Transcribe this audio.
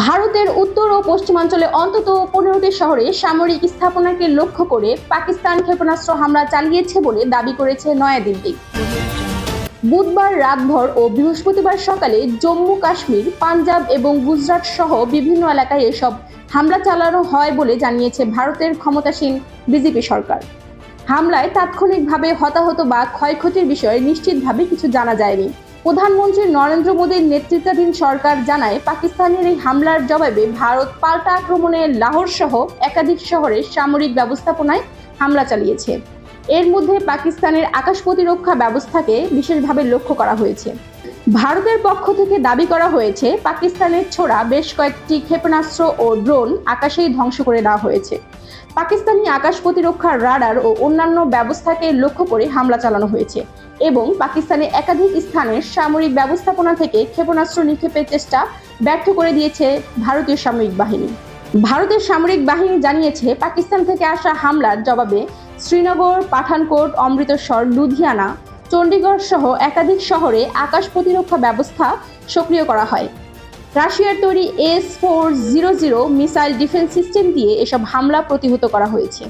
ভারতের উত্তর ও পশ্চিমাঞ্চলে অন্তত 15টি শহরে সামরিক স্থাপনাকে লক্ষ্য করে পাকিস্তান ক্ষেপণাস্ত্র হামলা চালিয়েছে বলে দাবি করেছে নয়াদিল্লি। বুধবার রাতভর ও বৃহস্পতিবার সকালে জম্মু কাশ্মীর, পাঞ্জাব এবং গুজরাট সহ বিভিন্ন এলাকায় এসব হামলা চালানো হয় বলে জানিয়েছে ভারতের ক্ষমতাসীন বিজেপি সরকার। হামলায় তাৎক্ষণিকভাবে হতাহত বা ক্ষয়ক্ষতির বিষয়ে নিশ্চিতভাবে কিছু জানা যায়নি। প্রধানমন্ত্রী নরেন্দ্র মোদীর নেতৃত্বাধীন সরকার জানায়, পাকিস্তানের এই হামলার জবাবে ভারত পাল্টা আক্রমণে লাহোর সহ একাধিক শহরে সামরিক ব্যবস্থাপনায় হামলা চালিয়েছে। এর মধ্যে পাকিস্তানের আকাশ প্রতিরক্ষা ব্যবস্থাকে বিশেষভাবে লক্ষ্য করা হয়েছে। ভারতের পক্ষ থেকে দাবি করা হয়েছে, পাকিস্তানের ছোড়া বেশ কয়েকটি ক্ষেপণাস্ত্র ও ড্রোন আকাশেই ধ্বংস করে দেওয়া হয়েছে। পাকিস্তানি আকাশ প্রতিরক্ষার রাডার ও অন্যান্য ব্যবস্থাকে লক্ষ্য করে হামলা চালানো হয়েছে এবং পাকিস্তানের একাধিক স্থানের সামরিক ব্যবস্থাপনা থেকে ক্ষেপণাস্ত্র নিক্ষেপের চেষ্টা ব্যর্থ করে দিয়েছে ভারতীয় সামরিক বাহিনী। ভারতের সামরিক বাহিনী জানিয়েছে, পাকিস্তান থেকে আসা হামলার জবাবে শ্রীনগর, পাঠানকোট, অমৃতসর, লুধিয়ানা, চণ্ডীগড় সহ একাধিক শহরে আকাশ প্রতিরক্ষা ব্যবস্থা সক্রিয় করা হয়। রাশিয়ার তৈরি S-400 মিসাইল ডিফেন্স সিস্টেম দিয়ে এসব হামলা প্রতিহত করা হয়েছে।